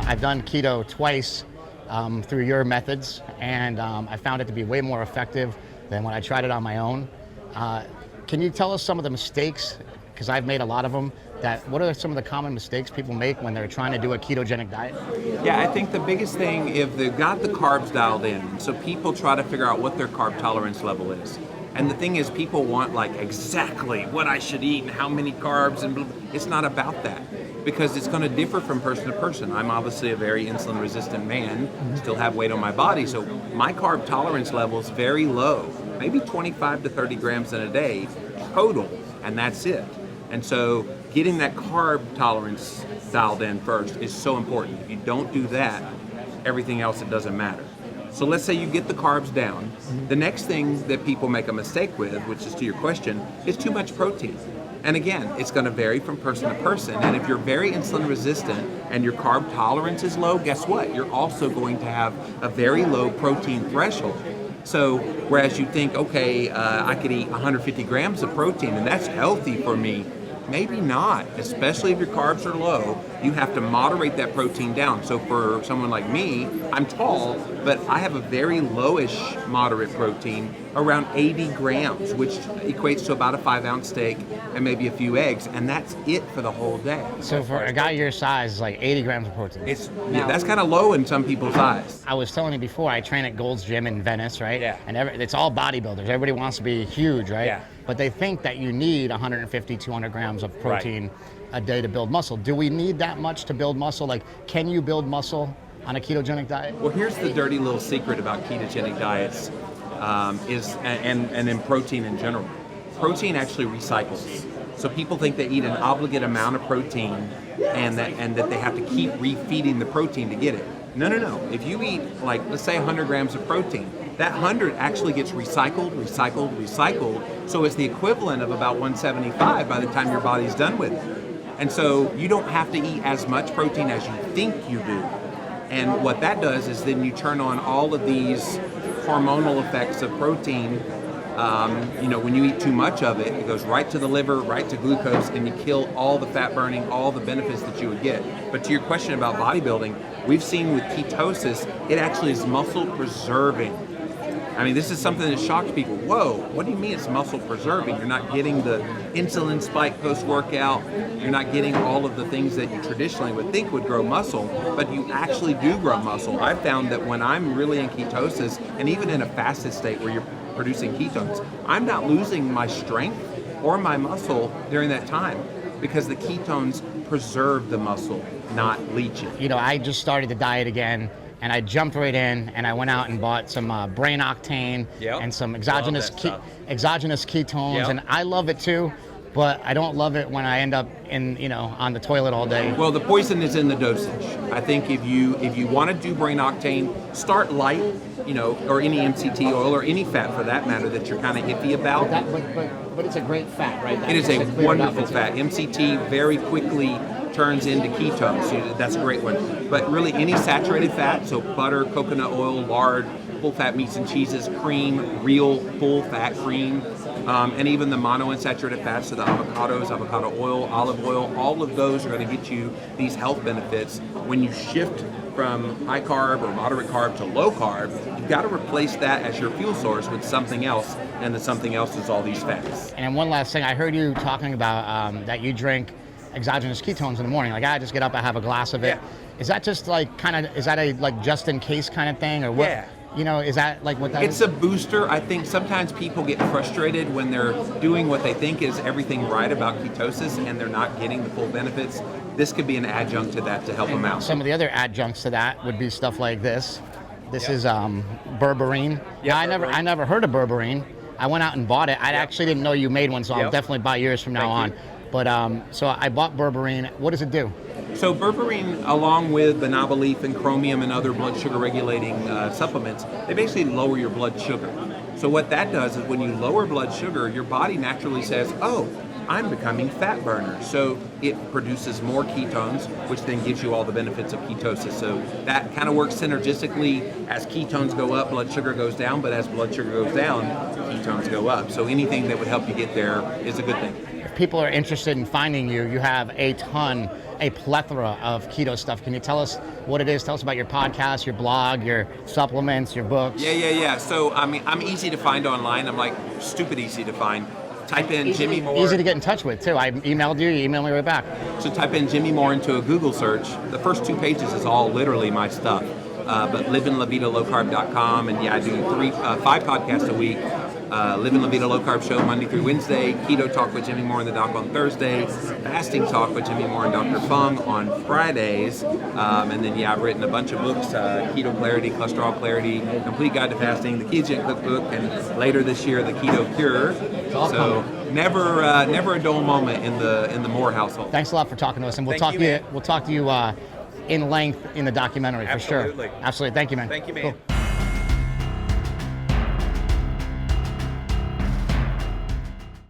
I've done keto twice through your methods, and I found it to be way more effective than when I tried it on my own. Can you tell us some of the mistakes, because I've made a lot of them, what are some of the common mistakes people make when they're trying to do a ketogenic diet? Yeah, I think the biggest thing, if they've got the carbs dialed in, so people try to figure out what their carb tolerance level is. And the thing is, people want like exactly what I should eat and how many carbs, and it's not about that, because it's going to differ from person to person. I'm obviously a very insulin resistant man, still have weight on my body, so my carb tolerance level is very low, maybe 25 to 30 grams in a day total, and that's it. And so getting that carb tolerance dialed in first is so important. If you don't do that, everything else, it doesn't matter. So let's say you get the carbs down. The next thing that people make a mistake with, which is to your question, is too much protein. And again, it's going to vary from person to person. And if you're very insulin resistant and your carb tolerance is low, guess what? You're also going to have a very low protein threshold. So whereas you think, okay, I could eat 150 grams of protein and that's healthy for me, maybe not, especially if your carbs are low. You have to moderate that protein down. So for someone like me, I'm tall, but I have a very lowish moderate protein, around 80 grams, which equates to about a 5-ounce steak and maybe a few eggs, and that's it for the whole day. So for a guy your size, it's like 80 grams of protein. That's kind of low in some people's eyes. I was telling you before, I train at Gold's Gym in Venice, right? Yeah. And it's all bodybuilders. Everybody wants to be huge, right? Yeah. But they think that you need 150, 200 grams of protein a day to build muscle. Do we need that much to build muscle? Like, can you build muscle on a ketogenic diet? Well, here's the dirty little secret about ketogenic diets, and in protein in general. Protein actually recycles. So people think they eat an obligate amount of protein and that they have to keep refeeding the protein to get it. No. If you eat, like, let's say 100 grams of protein, that 100 actually gets recycled. So it's the equivalent of about 175 by the time your body's done with it. And so you don't have to eat as much protein as you think you do. And what that does is then you turn on all of these hormonal effects of protein. When you eat too much of it, it goes right to the liver, right to glucose, and you kill all the fat burning, all the benefits that you would get. But to your question about bodybuilding, we've seen with ketosis, it actually is muscle preserving. I mean, this is something that shocks people. Whoa, what do you mean it's muscle preserving? You're not getting the insulin spike post-workout. You're not getting all of the things that you traditionally would think would grow muscle, but you actually do grow muscle. I've found that when I'm really in ketosis, and even in a fasted state where you're producing ketones, I'm not losing my strength or my muscle during that time because the ketones preserve the muscle, not leach it. I just started the diet again, and I jumped right in, and I went out and bought some brain octane and some exogenous ketones, and I love it too. But I don't love it when I end up on the toilet all day. Well, the poison is in the dosage. I think if you want to do brain octane, start light, or any MCT oil or any fat for that matter that you're kind of iffy about. But it's a great fat, right? It is a wonderful fat. MCT very quickly turns into ketones. So that's a great one. But really any saturated fat, so butter, coconut oil, lard, full fat meats and cheeses, cream, real full fat cream, and even the monounsaturated fats, so the avocados, avocado oil, olive oil, all of those are going to get you these health benefits. When you shift from high carb or moderate carb to low carb, you've got to replace that as your fuel source with something else, and the something else is all these fats. And one last thing, I heard you talking about that you drink exogenous ketones in the morning. Like, I just get up, I have a glass of it. Yeah. Is that just is that a just in case kind of thing, or what? Yeah. Is that like what that is? It's a booster. I think sometimes people get frustrated when they're doing what they think is everything right about ketosis and they're not getting the full benefits. This could be an adjunct to that to help them out. Some of the other adjuncts to that would be stuff like this. This is berberine. Yeah, I never heard of berberine. I went out and bought it. I actually didn't know you made one, so I'll definitely buy yours from now on. But so I bought berberine. What does it do? So berberine, along with banana leaf and chromium and other blood sugar regulating supplements, they basically lower your blood sugar. So what that does is when you lower blood sugar, your body naturally says, oh, I'm becoming fat burner. So it produces more ketones, which then gives you all the benefits of ketosis. So that kind of works synergistically. As ketones go up, blood sugar goes down, but as blood sugar goes down, ketones go up. So anything that would help you get there is a good thing. people are interested in finding you, you have a plethora of keto stuff. Can you tell us what it is? Tell us about your podcast, your blog, your supplements, your books. Yeah. So I mean, I'm easy to find online. I'm like stupid easy to find. Type in Jimmy Moore. Easy to get in touch with too. I emailed you, you emailed me right back. So type in Jimmy Moore into a Google search. The first 2 pages is all literally my stuff. But livinlavidalowcarb.com, and yeah, I do 5 podcasts a week. Living La Vida Low Carb Show Monday through Wednesday, Keto Talk with Jimmy Moore and the Doc on Thursday, Fasting Talk with Jimmy Moore and Dr. Fung on Fridays, and then yeah, I've written a bunch of books, Keto Clarity, Cholesterol Clarity, Complete Guide to Fasting, the Ketogenic Cookbook, and later this year, the Keto Cure. So never a dull moment in the Moore household. Thanks a lot for talking to us, and we'll talk to you in length in the documentary for sure. Absolutely. Absolutely. Thank you, man. Thank you, man. Cool.